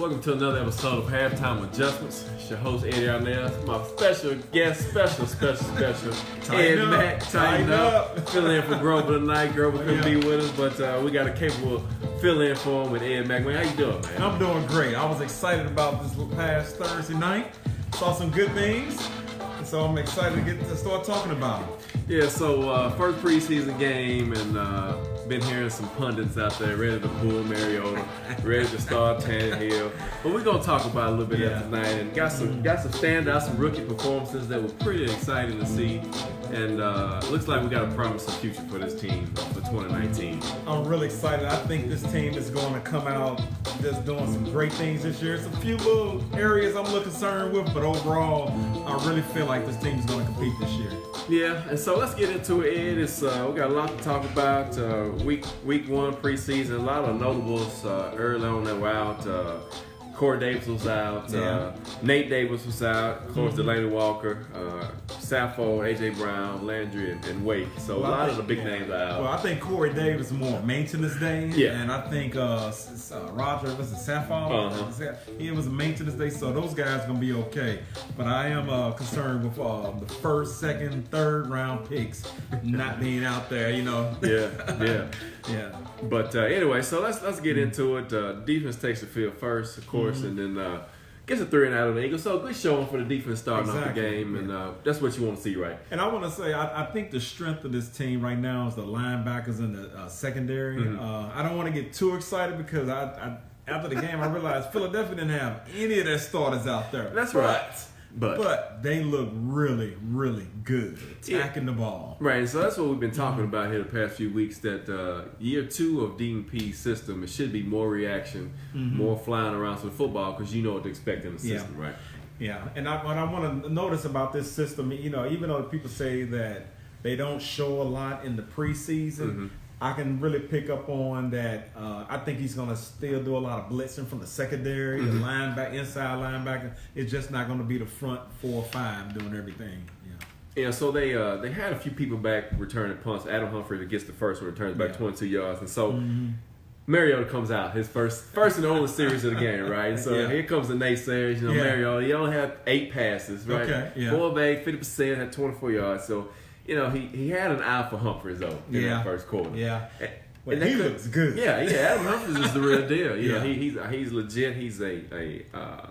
Welcome to another episode of Halftime Adjustments. It's your host, Eddie Arnell. My special guest, special Ed Mack. Tighten up. Filling in for Grover tonight. Grover couldn't be with us, but we got a capable fill-in for him with Ed Mack. Man, how you doing, man? I'm doing great. I was excited about this past Thursday night. Saw some good things, and so I'm excited to get to start talking about it. Yeah, so first preseason game, and been hearing some pundits out there ready to pull Mariota, ready to start Tannehill. But we're gonna talk about it a little bit tonight, and got some standouts, some rookie performances that were pretty exciting to see. And looks like we got a promising future for this team for 2019. I'm really excited. I think this team is going to come out just doing some great things this year. There's a few little areas I'm a little concerned with, but overall, I really feel like this team is going to compete this year. Yeah, and so let's get into it, Ed. It's, we got a lot to talk about. Week one preseason, a lot of notables early on that were out. Corey Davis was out. Nate Davis was out. Of course, Delaney Walker, Sappho, A.J. Brown, Landry, and Wake. So a lot of the big names are out. Well, I think Corey Davis is more maintenance day. Yeah. And I think Roger, was it Sappho? He was a maintenance day, so those guys are going to be okay. But I am concerned with the first, second, third round picks not being out there, you know. Yeah. But anyway, so let's get into it. Defense takes the field first, of course, and then gets a 3 and out of the Eagles. So good showing for the defense starting off the game, and that's what you want to see, right? And I want to say, I think the strength of this team right now is the linebackers in the secondary. I don't want to get too excited because after the game I realized Philadelphia didn't have any of their starters out there. That's right. But they look really, really good attacking the ball. Right, so that's what we've been talking about here the past few weeks, that year 2 of DMP's system, it should be more reaction, more flying around to the football because you know what to expect in the system, right? Yeah, and what I want to notice about this system, you know, even though people say that they don't show a lot in the preseason, I can really pick up on that. I think he's going to still do a lot of blitzing from the secondary, the linebacker, inside linebacker. It's just not going to be the front 4 or 5 doing everything. Yeah, so they had a few people back returning punts. Adam Humphrey gets the first one, returns back 22 yards, and so Mariota comes out, his first and only series of the game, right? So here comes the naysayers. You know, Mariota, he only had 8 passes, right? 4 of 8, 50%, had 24 yards. So you know, he had an eye for Humphries, though, in that first quarter. Yeah. And he looks good. Yeah, Adam Humphries is the real deal. You know, he's legit. He's a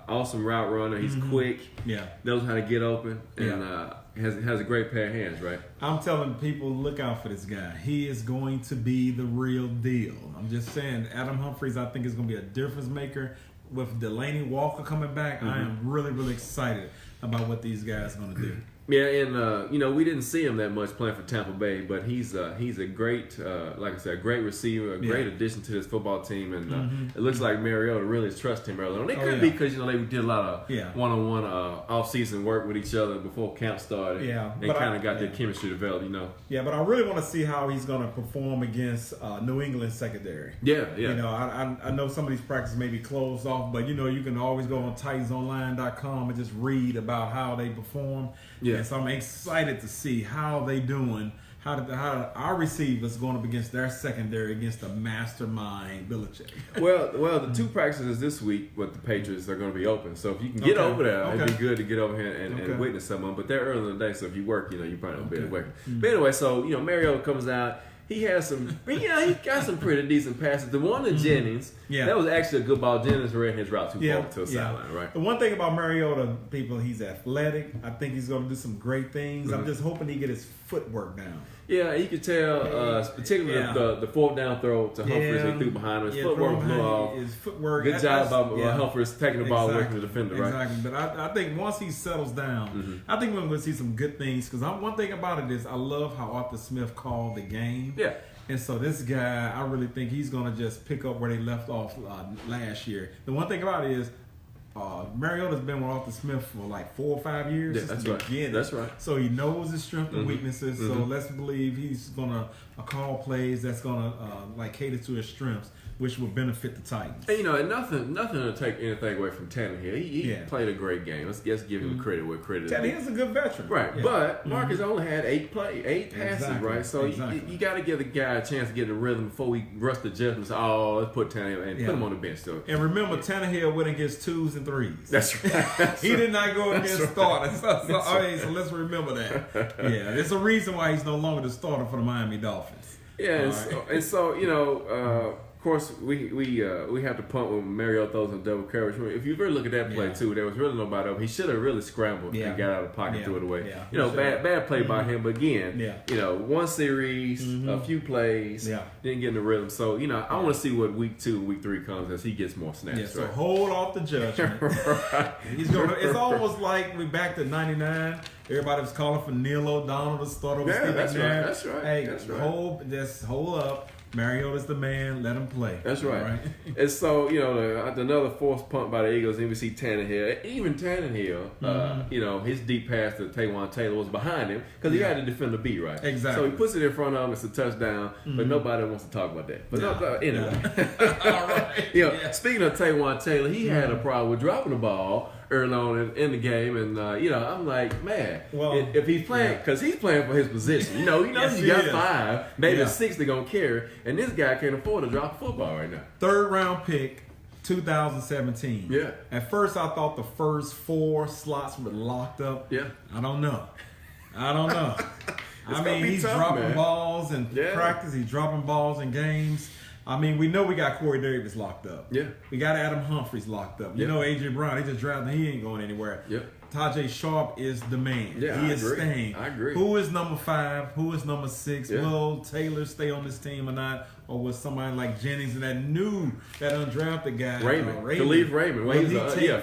awesome route runner. He's quick. Yeah. Knows how to get open. And has a great pair of hands, right? I'm telling people, look out for this guy. He is going to be the real deal. I'm just saying, Adam Humphries, I think, is going to be a difference maker. With Delaney Walker coming back, I am really, really excited about what these guys are going to do. Yeah, and you know, we didn't see him that much playing for Tampa Bay, but he's a great, like I said, a great receiver, a great addition to this football team, and it looks like Mariota really trusts him early on. It could be because, you know, they did a lot of one-on-one off-season work with each other before camp started. Yeah, they kind of got their chemistry developed, you know. Yeah, but I really want to see how he's going to perform against New England secondary. Yeah. You know, I know some of these practices may be closed off, but you know, you can always go on TitansOnline.com and just read about how they perform. Yeah. And so I'm excited to see how they doing, how our receivers going up against their secondary against the mastermind Belichick. Well, the 2 practices this week with the Patriots are going to be open. So if you can get over there, it'd be good to get over here and witness someone. But they're early in the day, so if you work, you know, you probably won't be able to work. But anyway, so you know, Mariota comes out. He has some, he got some pretty decent passes. The one to Jennings, that was actually a good ball. Jennings ran his route too far to the sideline, right? The one thing about Mariota, people, he's athletic. I think he's going to do some great things. I'm just hoping he get his footwork down. Yeah, you could tell, particularly the 4th down throw to Humphries, they threw behind him. His footwork blew off. His footwork. Good job about Humphries taking the ball away from the defender, right? Exactly. But I think once he settles down, I think we're going to see some good things. Because one thing about it is I love how Arthur Smith called the game. Yeah. And so this guy, I really think he's going to just pick up where they left off last year. The one thing about it is Mariota's been with Arthur Smith for like 4 or 5 years. Yeah, that's right. That's right. So he knows his strengths and weaknesses. So let's believe he's going to call plays that's going to like cater to his strengths. which will benefit the Titans. And, and nothing to take anything away from Tannehill. He played a great game. Let's give him credit where credit is. Tannehill's a good veteran. Right. Yeah. But Marcus only had 8 passes, right? So you got to give the guy a chance to get in the rhythm before we rush the judgment. So, let's put Tannehill and put him on the bench. So. And remember, Tannehill went against 2s and 3s. That's right. He did not go against starters. So let's remember that. Yeah, there's a reason why he's no longer the starter for the Miami Dolphins. Yeah, and so of course, we have to punt when Mariota throws in double coverage. If you really look at that play too, there was really nobody over. He should have really scrambled and got out of the pocket and threw it away. Yeah. Bad play by him. But again, one series, a few plays, didn't get in the rhythm. So I want to see what week 2, week 3 comes as he gets more snaps. Yeah, so hold off the judgment. Right. It's almost like we back to '99. Everybody was calling for Neil O'Donnell to start over Steve McNair. That's right. Hey, that's right. Just hold up. Mariota's the man. Let him play. That's right. And so, another forced punt by the Eagles, and we see Tannehill. Even Tannehill, his deep pass to Taywan Taylor was behind him because he had to defend the beat, right? Exactly. So he puts it in front of him. It's a touchdown, but nobody wants to talk about that. But anyway. All right. Speaking of Taywan Taylor, he had a problem with dropping the ball early on in the game, and I'm like, man, if he's playing, because he's playing for his position, he knows he got 5, maybe 6 they're gonna carry, and this guy can't afford to drop a football right now. 3rd round pick, 2017. Yeah. At first, I thought the first 4 slots were locked up. Yeah. I don't know. I mean, he's tough, dropping balls in practice. He's dropping balls in games. I mean, we know we got Corey Davis locked up. Yeah. We got Adam Humphries locked up. You know, A.J. Brown, he just drafted. He ain't going anywhere. Yep. Tajay Sharp is the man. Yeah, he is staying. I agree. Who is number 5? Who is number 6? Yeah. Will Taylor stay on this team or not? Or was somebody like Jennings and that undrafted guy? Raymond. Khalif Raymond. Well, he's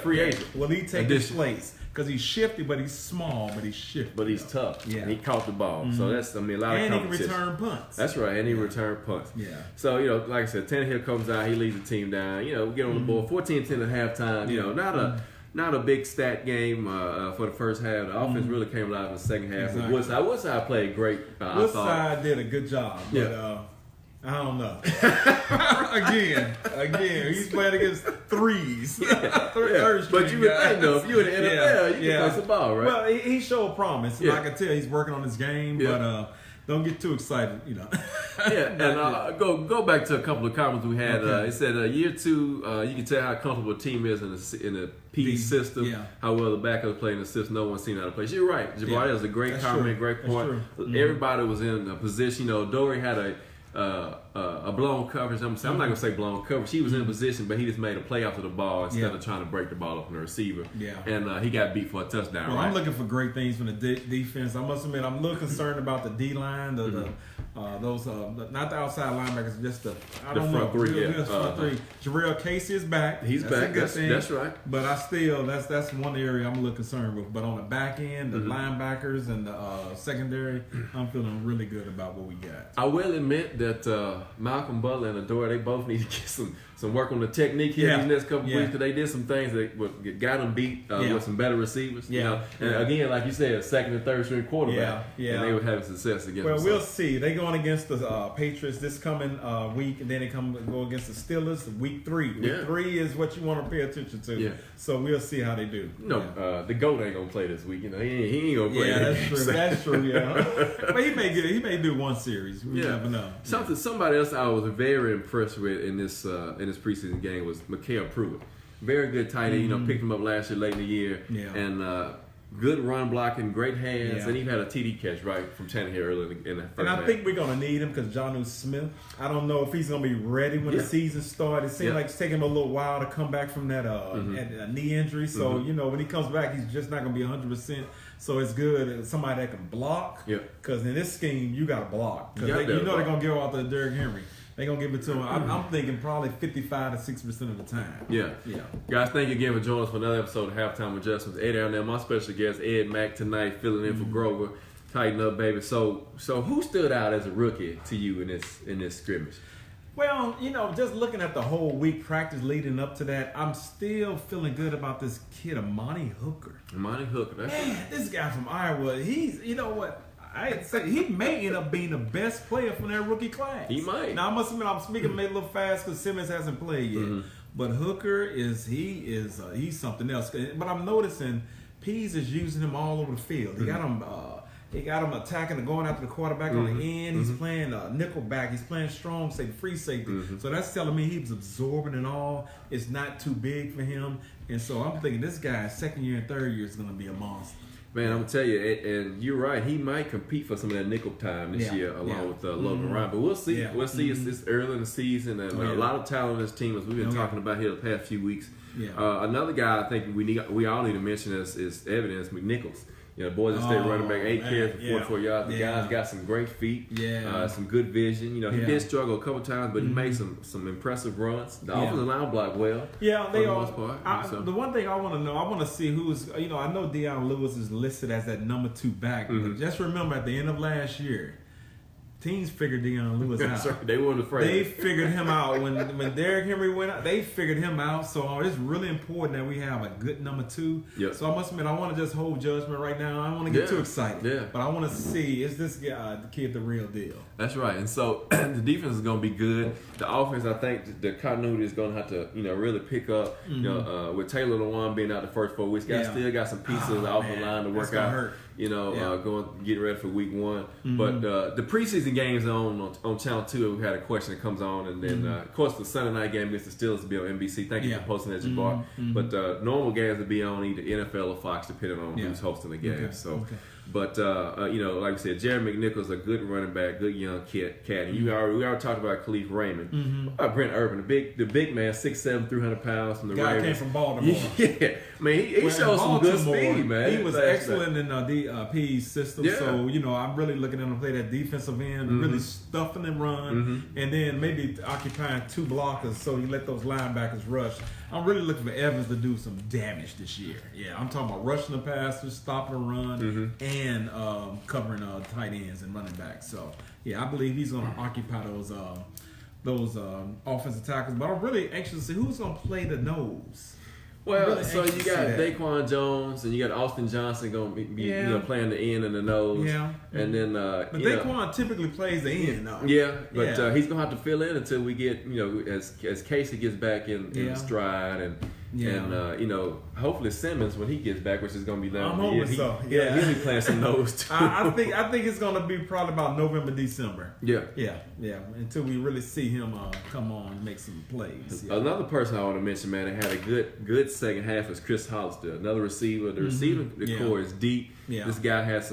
free agent. Will he take his place? Because he's shifty, but he's small, but he's shifty. But he's tough. Yeah. And he caught the ball. So that's, a lot of competition. And he can return punts. That's right. And he returned punts. Yeah. So, like I said, Tannehill comes out. He leads the team down. We get on the board. 14-10 at halftime. Not a big stat game for the first half. The offense really came alive in the second half. Exactly. Woodside played great. Woodside did a good job. But, I don't know. Again, he's playing against 3s. But you would think, though, if you were in the NFL, you can play some ball, right? Well, he showed promise. I can tell he's working on his game, but don't get too excited, and go back to a couple of comments we had. It said year 2, you can tell how comfortable a team is in the P system, how well the backups play in the system. No one's seen how to play. You're right. Jabari was a great comment, great point. Everybody was in a position. Dory had a blown coverage. I'm not going to say blown coverage. He was in a position, but he just made a play after the ball instead of trying to break the ball up on the receiver. Yeah. And he got beat for a touchdown. Well, I'm looking for great things from the defense. I must admit, I'm a little concerned about the D-line, those not the outside linebackers, just the front 3. Front 3. Jarrell Casey is back. He's back. That's right. But that's one area I'm a little concerned with. But on the back end, the linebackers and the secondary, I'm feeling really good about what we got. I will admit that Malcolm Butler and Adore, they both need to get some work on the technique here these next couple weeks, because they did some things that got them beat with some better receivers. And again, like you said, 2nd and 3rd string quarterback. And they were having success against them. Well, we'll see. They're going against the Patriots this coming week, and then they go against the Steelers week 3. Week 3 is what you want to pay attention to. Yeah. So we'll see how they do. The GOAT ain't going to play this week. He ain't going to play. Yeah, that's true. That's true, But he may do one series. We never know. Somebody else I was very impressed with in this preseason game was Mikael Pruitt. Very good tight end. Picked him up last year late in the year. Yeah. And good run blocking, great hands, and he had a TD catch from Tannehill early in the first half. And I think we're going to need him because Jonnu Smith, I don't know if he's going to be ready when the season starts. It seems like it's taking him a little while to come back from that knee injury. So, when he comes back, he's just not going to be 100%. So it's good somebody that can block. Because in this scheme, you got to block. Because they're going to give out to Derrick Henry. They're going to give it to him. I'm thinking probably 55 to 60% of the time. Yeah. Guys, thank you again for joining us for another episode of Halftime Adjustments. Ed Arnell, my special guest, Ed Mack, tonight, filling in for Grover. Tighten up, baby. So who stood out as a rookie to you in this scrimmage? Well, just looking at the whole week practice leading up to that, I'm still feeling good about this kid, Amani Hooker. Amani Hooker, that's Man, this guy from Iowa, he's, I say he may end up being the best player from that rookie class. He might. Now I must admit I'm speaking maybe a little fast because Simmons hasn't played yet. But Hooker he's something else. But I'm noticing Pease is using him all over the field. He got him. He got him attacking and going after the quarterback on the end. He's playing nickel back. He's playing strong safety, free safety. So that's telling me he was absorbing it all. It's not too big for him. And so I'm thinking this guy, second year and third year, is going to be a monster. Man, I'm gonna tell you, and you're right. He might compete for some of that nickel time this year, along with Logan Ryan. But we'll see. Yeah. We'll see. It's early in the season, and a lot of talent on this team, as we've been talking about here the past few weeks. Another guy I think we all need to mention is Evidence McNichols. You know, Boise State running back, 8 carries for 44 yards. The guy's got some great feet, some good vision. You know, he did struggle a couple times, but he made some impressive runs. The offensive line blocked well. Yeah, they are. For the most part. The one thing I want to know, I want to see who's. You know, I know Deion Lewis is listed as that number 2 back, but just remember at the end of last year, teams figured Deion Lewis out. Sorry, they weren't afraid. They figured him out when Derrick Henry went out. They figured him out. So it's really important that we have a good number 2. Yep. So I must admit, I want to just hold judgment right now. I don't want to get too excited. Yeah. But I want to see, is this guy, the kid, the real deal? That's right. And so the defense is going to be good. The offense, I think, the continuity is going to have to, really pick up. You know, with Taylor Lewan being out the first 4 weeks, still got some pieces off the line to work out. Hurt. Getting ready for week 1. But the preseason games are on Channel 2. We had a question that comes on, and then of course the Sunday night game against the Steelers will be on NBC. Thank you for posting that, Jabbar. But normal games will be on either NFL or Fox, depending on who's hosting the game. But like we said, Jerry McNichols, a good running back, good young cat. And we already talked about Khalif Raymond, Brent Urban, the big man, 6'7", 300 pounds from the guy Ravens. came from Baltimore. Man, he showed some good speed, man. He was excellent in the P's system. So I'm really looking at him to play that defensive end, really stuffing and run, and then maybe occupying 2 blockers so you let those linebackers rush. I'm really looking for Evans to do some damage this year. Yeah, I'm talking about rushing the passer, stopping the run, and covering tight ends and running backs. So I believe he's going to occupy those offensive tackles. But I'm really anxious to see who's going to play the nose. Well, really so you got Daquan Jones and you got Austin Johnson going to be playing the end and the nose. Yeah. And then but Daquan typically plays the end though. Yeah, but he's going to have to fill in until we get, as Casey gets back in stride and hopefully Simmons when he gets back, which is going to be down. I'm hoping so. He'll be playing some nose too. I think it's going to be probably about November, December. Yeah. Until we really see him come on and make some plays. Yeah. Another person I want to mention, man, that had a good second half is Chris Hollister, another receiver. The receiving core is deep. Yeah. This guy has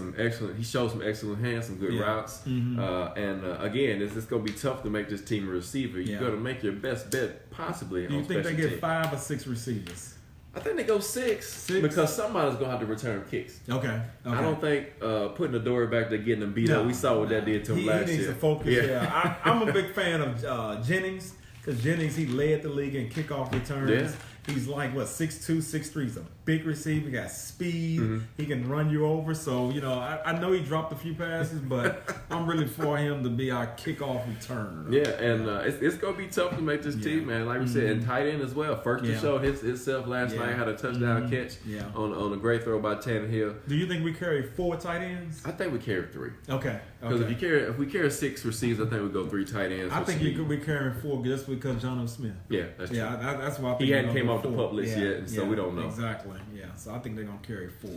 he showed some excellent hands, some good routes. Again, it's going to be tough to make this team a receiver. You got to make your best bet possibly. Do you think they get 5 or 6 receivers? I think they go 6 because somebody's going to have to return kicks. Okay. I don't think putting the door back there getting them beat up. We saw what that did to him last year. He needs to focus. I'm a big fan of Jennings because Jennings, he led the league in kickoff returns. Yeah. He's like, 6'2", 6'3". He's a big receiver. He got speed. He can run you over. So, I know he dropped a few passes, but I'm really for him to be our kickoff returner. Yeah, and it's going to be tough to make this team, man. Like we said, and tight end as well. First to show himself last night, had a touchdown catch on a great throw by Tannehill. Do you think we carry 4 tight ends? I think we carry 3. Okay. Because if we carry 6 receivers, I think we go 3 tight ends. I think you could be carrying 4 just because John Smith. Yeah, that's true. Yeah, that's why I think he hadn't came off the pup list yet, and so we don't know. Exactly. Yeah. So I think they're gonna carry 4.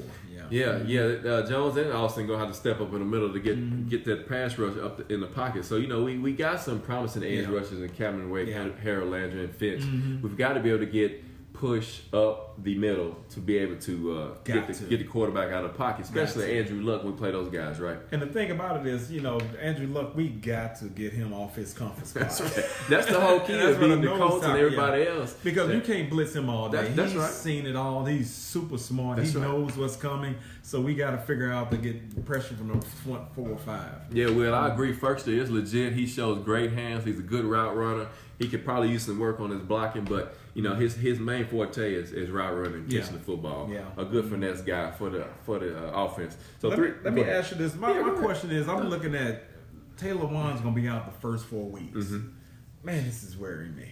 Jones and Austin gonna have to step up in the middle to get that pass rush up in the pocket. So we got some promising edge rushers in Cameron Wake, Harold Landry, and Finch. We've got to be able to get push up the middle to be able to get the quarterback out of the pocket, especially Andrew Luck when we play those guys, right? And the thing about it is, Andrew Luck, we got to get him off his comfort spot. That's right. That's the whole key of beating the Colts and everybody else. Because you can't blitz him all day. That's He's right. seen it all. He's super smart. He knows what's coming. So we got to figure out to get pressure from the front 4 or 5. Yeah, well, I agree. First, is legit. He shows great hands. He's a good route runner. He could probably use some work on his blocking, but his main forte is route running, catching the football. Yeah. A good finesse guy for the offense. So let me ask you this. My question is, I'm looking at Taylor Wan's going to be out the first 4 weeks. man, this is worrying me.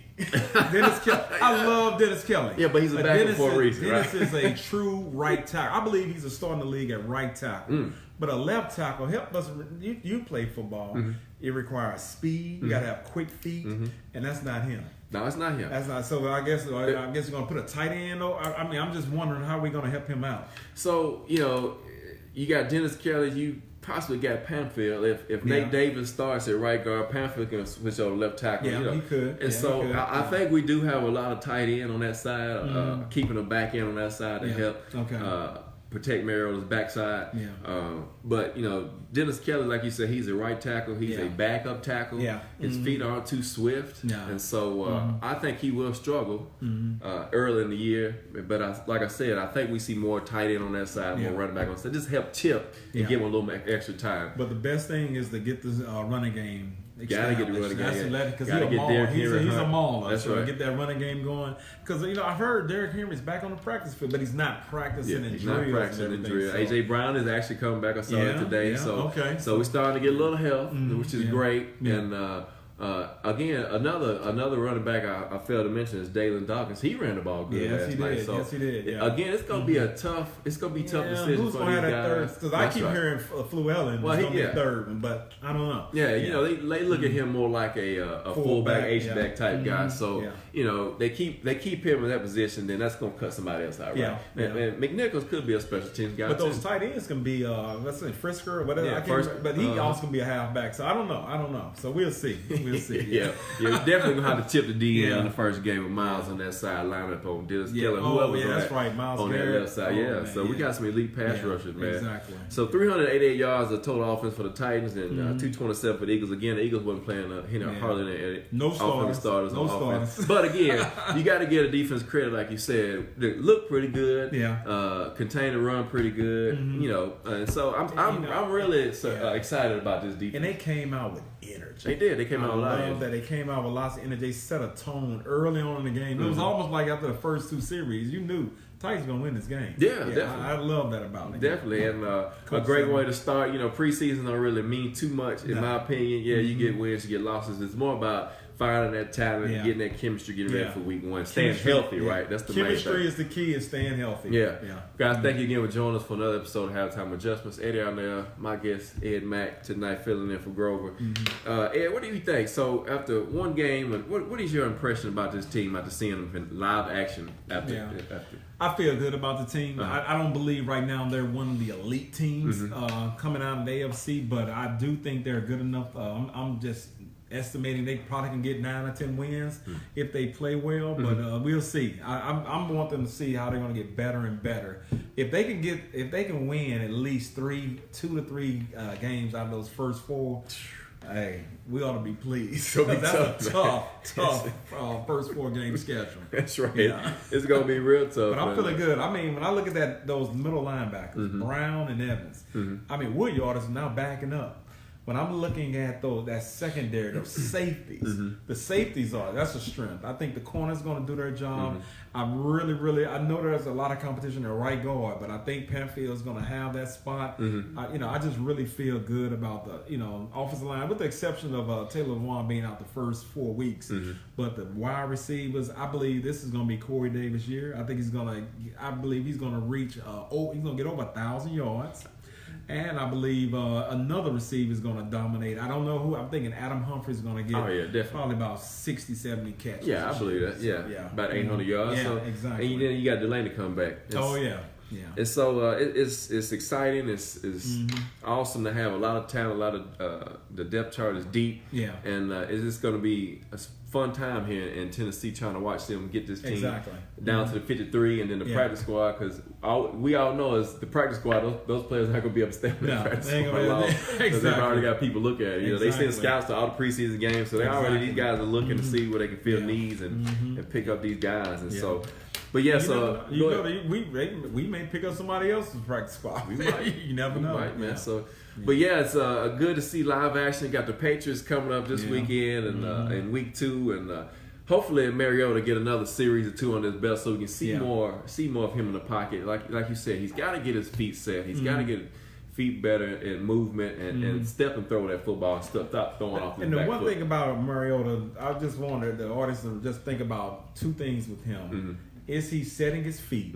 Dennis Kelly. I love Dennis Kelly. Yeah, but he's a backup for a reason. Dennis is a true right tackle. I believe he's a star in the league at right tackle. But a left tackle, help us. You play football. It requires speed. You got to have quick feet, and that's not him. No, it's not him. That's not. So I guess you're gonna put a tight end. I mean, I'm just wondering how we're gonna help him out. So you got Dennis Kelly. You possibly got Pamphile. If Nate Davis starts at right guard, Pamphile can switch over left tackle. Yeah, he could. And so I think we do have a lot of tight end on that side, keeping a back end on that side to help protect Mariota's backside. But Dennis Kelly, like you said, he's a right tackle. He's a backup tackle. His feet aren't too swift, and so I think he will struggle early in the year. But like I said, I think we see more tight end on that side, more running back on that side. Just help Chip and give him a little extra time. But the best thing is to get the running game. Gotta get the running game. Because he's a mauler. That's right. Get that running game going. Because I've heard Derrick Henry's back on the practice field, but he's not practicing in he's drills. Not practicing in drills. So. AJ Brown is actually coming back. I saw it today. So we're starting to get a little health, which is great. And again, another running back I failed to mention is Dalen Dawkins. He ran the ball good last night. So yes, he did. Again, it's gonna be tough decision who's for gonna these have that guys. Because I keep hearing Fluellen is gonna be third one, but I don't know. They look at him more like a fullback, H-back type guy. So they keep him in that position. Then that's gonna cut somebody else out, right? And McNichols could be a special teams guy. But those tight ends can be let's say Frisker or whatever. But he also can be a halfback. So I don't know. So we'll see. We'll see. You're definitely gonna have to tip the D in the first game with Miles on that side, line up on Dennis Kelly, whoever's that's right, Miles on Garrett. that left side. So we got some elite pass rushers, man. Exactly. So 388 yards of total offense for the Titans and 227 for the Eagles. Again, the Eagles wasn't playing hardly any offensive starters on offense. But again, you got to give the defense credit, like you said. They look pretty good. Contain the run pretty good. And so I'm really excited about this defense. And they came out with energy. They did. They came out with a lot of energy. That they came out with lots of energy. They set a tone early on in the game. It was almost like after the first two series, you knew Titans gonna win this game. Definitely. I love that about it. Definitely, and a great way to start. Preseason don't really mean too much, in my opinion. You get wins, you get losses. It's more about finding that talent, getting that chemistry, getting ready for week one, staying healthy. Right, that's the main thing. Chemistry is the key, is staying healthy. Guys, thank you again for joining us for another episode of Halftime Adjustments. Eddie out there, my guest Ed Mack tonight, filling in for Grover. Ed, what do you think? So after one game, what is your impression about this team after seeing them in live action? After I feel good about the team. I don't believe right now they're one of the elite teams coming out of the AFC, but I do think they're good enough. I'm just estimating they probably can get 9 or 10 wins if they play well, but we'll see. I'm want them to see how they're going to get better and better. If they can win at least 2 to 3 games out of those first 4. Hey, we ought to be pleased. That's a tough first 4 game schedule. That's right. It's going to be real tough. But I'm feeling good. I mean, when I look at those middle linebackers, Brown and Evans, I mean, Woodyard is now backing up. When I'm looking at that secondary, those safeties, the safeties that's a strength. I think the corner's going to do their job. I know there's a lot of competition at right guard, but I think Pamphile is going to have that spot. I just really feel good about the offensive line, with the exception of Taylor Lewan being out the first 4 weeks. But the wide receivers, I believe this is going to be Corey Davis' year. I believe he's going to reach. He's going to get over 1,000 yards. And I believe another receiver is going to dominate. I don't know who. I'm thinking Adam Humphries is going to get probably about 60, 70 catches. Yeah, I believe that. Yeah. About 800 yards. Yeah, exactly. And then you got Delaney come back. Yeah. And so it's exciting. It's awesome to have a lot of talent. A lot of the depth chart is deep. Yeah. And it's just going to be a fun time here in Tennessee, trying to watch them get this team down to the 53 and then the practice squad, because we all know is the practice squad, those players aren't going to be able to stay in the practice squad long, because they've already got people look at it. They send scouts to all the preseason games, so these guys are looking to see where they can fill needs and pick up these guys. And so, but we may pick up somebody else's practice squad. We might. You never know. Right, man. So, but it's good to see live action. Got the Patriots coming up this weekend and in week 2, and hopefully Mariota get another series or 2 on his belt, so we can see more of him in the pocket. Like you said, he's got to get his feet set. He's got to get feet better in movement and step and throw that football, stop throwing off his And the back one foot. thing about Mariota, I just wanted the audience to just think about two things with him. Is he setting his feet?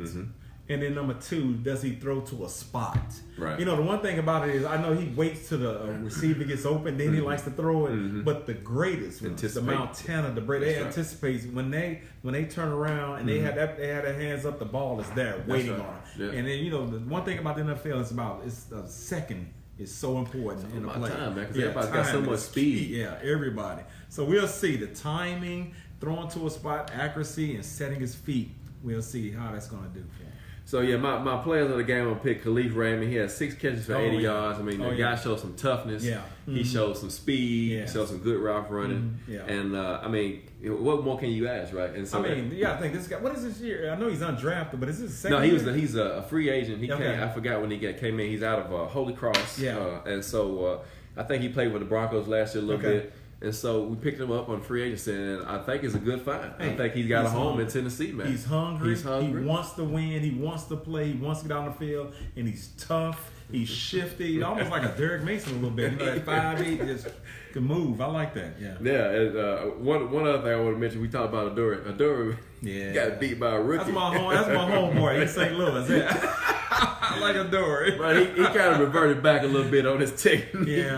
And then number two, does he throw to a spot? Right. You know, the one thing about it is I know he waits till the receiver gets open, then he likes to throw it. But the greatest ones, the Montana, the Brady, they anticipate when they turn around and they had their hands up, the ball is there waiting on it. Yeah. And then, you know, the one thing about the NFL is the second is so important in the play. Time, man, because everybody's got so much speed. Yeah, everybody. So we'll see the timing, throwing to a spot, accuracy, and setting his feet. We'll see how that's going to do for him. So, yeah, my players of the game, I'm going to pick Khalif Raymond. He had 6 catches for 80 yards. I mean, the guy showed some toughness. Yeah. He showed some speed. He showed some good route running. And, I mean, what more can you ask, right? And so I think this guy, what is this year? I know he's undrafted, but is this second year? No, he's a free agent. He came, I forgot when he came in. He's out of Holy Cross. Yeah. And so I think he played with the Broncos last year a little bit. And so we picked him up on free agency, and I think it's a good find. I think he's got a home in Tennessee, man. He's hungry. He wants to win. He wants to play. He wants to get on the field, and he's tough. He's shifty, almost like a Derek Mason a little bit. You know, at 5'8", just can move. I like that. Yeah. Yeah. And, one other thing I want to mention, we talked about Adore. Adore got beat by a rookie. That's my homeboy. He's St. Louis. Yeah. I like Adore. Right. He kind of reverted back a little bit on his technique,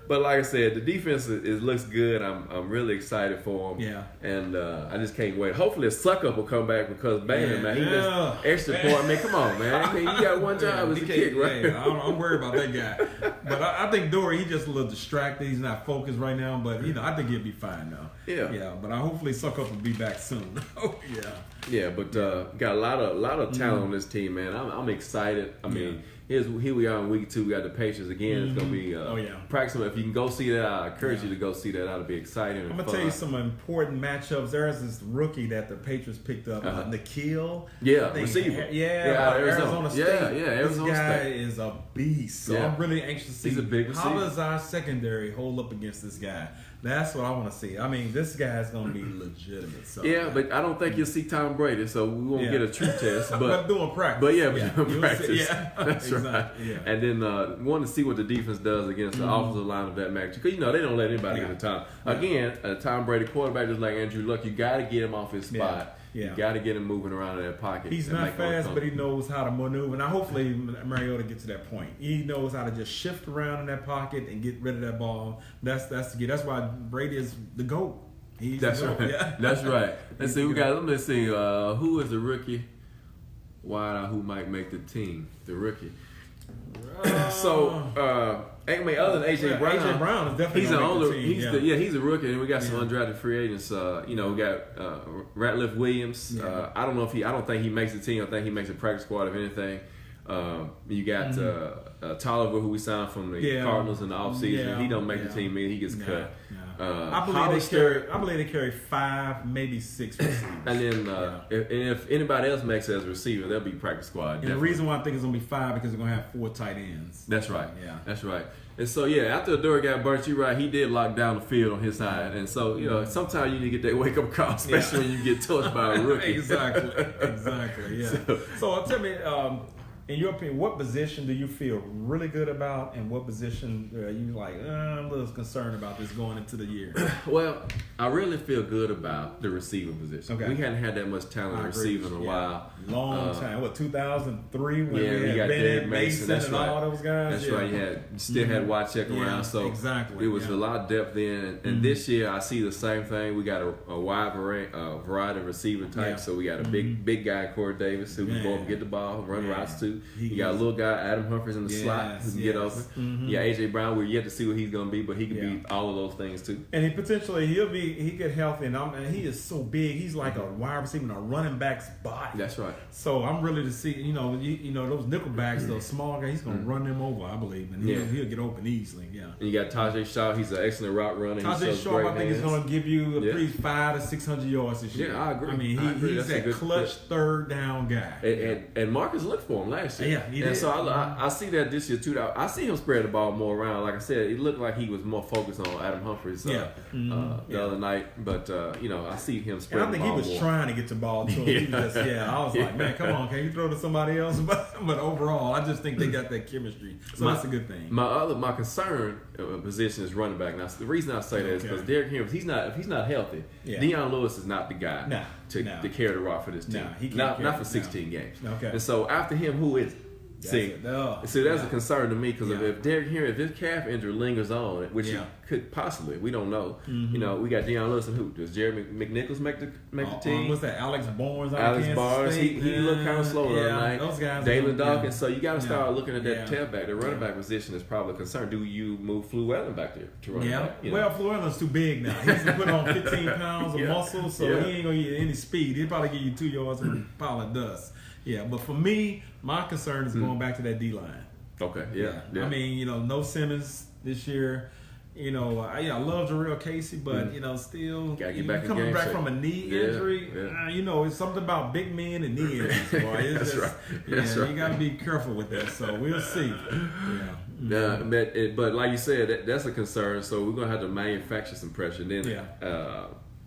But like I said, the defense looks good. I'm really excited for him. Yeah. And I just can't wait. Hopefully a Suck-Up will come back because man, he just extra point. I mean, come on, man. I mean, you got one job as a kick, right? I'm worried about that guy. But I think Dory, he's just a little distracted. He's not focused right now. But, you know, I think he'll be fine now. Yeah. Yeah. But hopefully Suck-Up will be back soon. Yeah. Yeah, but got a lot of talent on this team, man. I'm excited. I mean, here we are in week 2. We got the Patriots again. It's gonna be practicing. If you can go see that, I encourage you to go see that. That'll be exciting. I'm gonna tell you some important matchups. There's this rookie that the Patriots picked up, Nikhil. Receiver. Arizona State. Arizona This guy State is a beast. So I'm really anxious to see he's a big receiver. How does our secondary hold up against this guy. That's what I want to see. I mean, this guy's going to be legitimate. So, but I don't think you'll see Tom Brady, so we won't get a true test. But doing practice. But doing practice. That's exactly. right. Yeah. And then want to see what the defense does against the offensive line of that match. Because, you know, they don't let anybody get a time. Again, a Tom Brady quarterback just like Andrew Luck, you got to get him off his spot. You got to get him moving around in that pocket. He's not fast, but he knows how to maneuver. Now, hopefully, Mariota gets to that point. He knows how to just shift around in that pocket and get rid of that ball. That's the key. That's why Brady is the GOAT. That's right. Yeah. That's right. Let's see. Let's see. Who is the rookie? Who might make the team? The rookie. I mean, other than AJ Brown, AJ Brown is definitely he's a rookie, and we got some undrafted free agents. We got Ratliff Williams. I don't think he makes the team. I think he makes a practice squad if anything. You got Tolliver, who we signed from the Cardinals in the offseason. He don't make the team. He gets cut. I believe they carry 5, maybe 6 receivers. And then if anybody else makes it as a receiver, they'll be practice squad. And the reason why I think it's gonna be 5 because they're gonna have 4 tight ends. That's right. That's right. And so after Adore got burnt, you're right. He did lock down the field on his side, and so sometimes you need to get that wake up call, especially when you get touched by a rookie. Exactly. Yeah. So tell me. In your opinion, what position do you feel really good about, and what position are you like, I'm a little concerned about this going into the year? Well, I really feel good about the receiver position. Okay. We hadn't had that much talent receiving in a while. Long time. What, 2003 when we got Bennett, Mason and all those guys? That's right. You still had Wycheck around, so it was a lot of depth then. And this year, I see the same thing. We got a wide variety of receiver types. So we got a big guy, Corey Davis, who can go up and get the ball, run routes too. You got a little guy, Adam Humphries, in the slot who can get open. You got AJ Brown. We're yet to see what he's going to be, but he could be all of those things too. And he get healthy, and he is so big. He's like a wide receiver in a running back's body. That's right. So I'm really to see, those nickel backs, those small guys. He's going to run them over, I believe, and he'll get open easily. Yeah. And you got Tajay Shaw. He's an excellent route runner. Tajay Shaw, I think, is going to give you at least 500 to 600 yards this year. Yeah, I agree. I mean, he's that clutch third down guy. And Marcus looked for him last last year. Yeah, he did. And so I see that this year too. I see him spread the ball more around. Like I said, it looked like he was more focused on Adam Humphries the other night. But I see him spread the ball more. And I think he was trying to get the ball to him. He was just, I was like, man, come on, can you throw to somebody else? But overall, I just think they got that chemistry. So that's a good thing. My concern position is running back. Now, the reason I say that is because Derrick Henry, if he's not healthy, Deion Lewis is not the guy to carry the rock for this team. Not for 16 games. Okay. And so after him, who is it? See, that's a concern to me because if Derrick Henry, if his calf injury lingers on, which he could possibly, we don't know. We got Deion Lewis and who? Does Jerry McNichols make the team? What's that? Alex Barnes. He looked kind of slow the other night. Those guys. Dalen Dawkins. So you got to start looking at that tailback. The running back position is probably a concern. Do you move Fluellen back there to running back? Well, Fluellen's too big now. He's put on 15 pounds of muscle, so he ain't gonna get any speed. He'll probably give you 2 yards and a pile of dust. Yeah, but for me, my concern is going back to that D line. Okay, yeah. I mean, no Simmons this year. I love Jarrell Casey, but still coming back from a knee injury. It's something about big men and knee injuries, boy. It's That's right. You got to be careful with that. So we'll see. But like you said, that's a concern. So we're gonna have to manufacture some pressure. Then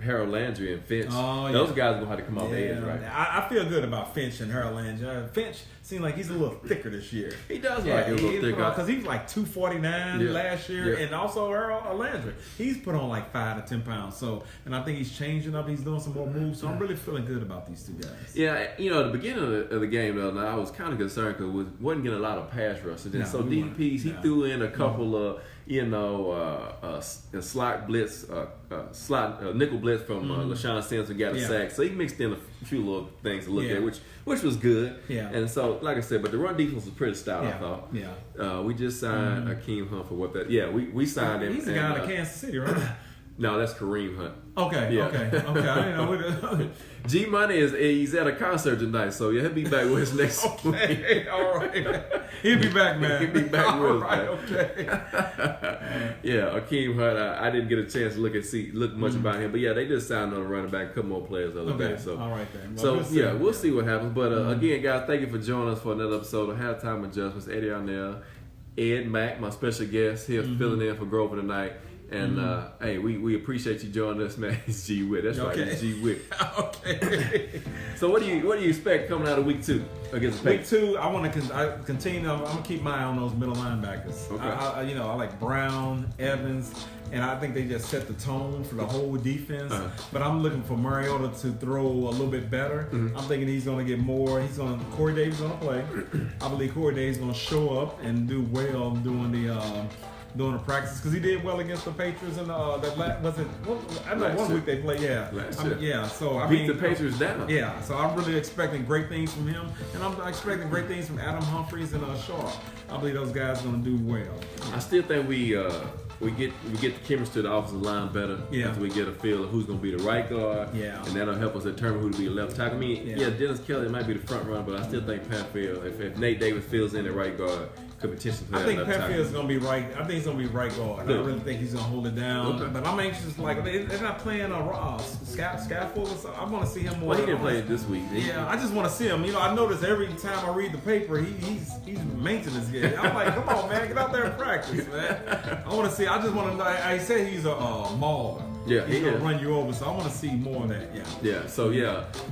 Harold Landry and Finch, those guys are gonna have to come off the edge, right? I feel good about Finch and Harold Landry. Finch seems like he's a little thicker this year. He does like a little thicker because he was like 249 last year, and also Harold Landry, he's put on like 5 to 10 pounds. So, and I think he's changing up. He's doing some more moves. So I'm really feeling good about these two guys. Yeah, at the beginning of the game, though, I was kind of concerned because we wasn't getting a lot of pass rush. And then DPs, he threw in a couple of slot blitz, nickel blitz from LaShawn Sims and got a sack. So he mixed in a few little things to look at, which was good. Yeah. And so, like I said, but the run defense was pretty stout, I thought. Yeah. We just signed Akeem Hunt for what that. Yeah, we signed him. He's the guy out of Kansas City, right? No, that's Kareem Hunt. Okay. I didn't know. G Money he's at a concert tonight, so he'll be back with us next week. All right. He'll be back, man. He'll be back with us. Right, okay. Akeem Hunt. I didn't get a chance to look much about him, but they just signed on a running back, a couple more players the other day. So all right then. Well, we'll see what happens. But again, guys, thank you for joining us for another episode of Halftime Adjustments. Eddie Arnell, Ed Mack, my special guest here, filling in for Grover tonight. And hey, we appreciate you joining us, man. It's G Witt. That's right, it's G Witt. Okay. So what do you expect coming out of week 2 against the Patriots? Week 2, I want to continue. I'm gonna keep my eye on those middle linebackers. Okay. I like Brown, Evans, and I think they just set the tone for the whole defense. But I'm looking for Mariota to throw a little bit better. I'm thinking he's gonna get more. Corey Davis is gonna play. I believe Corey Davis is gonna show up and do well doing the practice because he did well against the Patriots and one week they played. So I beat the Patriots down. Yeah, so I'm really expecting great things from him, and I'm expecting great things from Adam Humphries and Shaw. I believe those guys are going to do well. I still think we get the chemistry of the offensive line better after we get a feel of who's going to be the right guard. Yeah, and that'll help us determine who to be the left tackle. I mean, Dennis Kelly might be the front runner, but I still think Pat Field, if Nate Davis fills in at right guard, could potentially play. I think Pat Field's going to be right. I think he's going to be right guard. I really think he's going to hold it down. Okay. But I'm anxious. Like they're not playing Scaffold. So I want to see him more. Well, he didn't play it this week. I just want to see him. I notice every time I read the paper, he's maintenance guy. I'm like, come on, man, get out there and practice, man. I want to see. I just want to know. I said he's a mauler. Yeah, he's gonna run you over. So I want to see more of that. So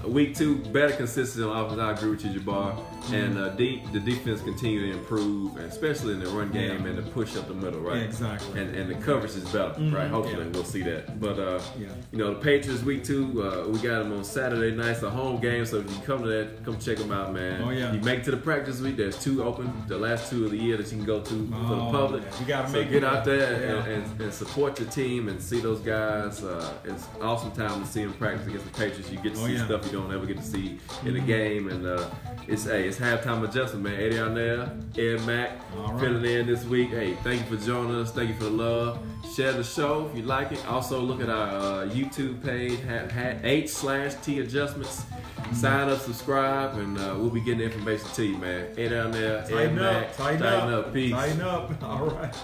week 2, better consistency on offense. I agree with you, Jabbar. And the defense continue to improve, and especially in the run game and the push up the middle, right? Yeah, exactly. And the coverage is better, right? Hopefully we'll see that. But the Patriots week 2, we got them on Saturday night. It's a home game, so if you come to that, come check them out, man. Oh yeah. You make it to the practice week. There's 2 open, the last 2 of the year that you can go to for the public. You gotta so get out there and support your team and see those guys. It's an awesome time to see them practice against the Patriots. You get to see stuff you don't ever get to see in the game, and it's halftime adjustment, man. Eddie Arnell, Ed Mack, filling in this week. Hey, thank you for joining us. Thank you for the love. Share the show if you like it. Also, look at our YouTube page, H/T Adjustments. Sign up, subscribe, and we'll be getting information to you, man. Eddie Arnell, Ed Mack, tighten up. Peace. Tighten up. All right.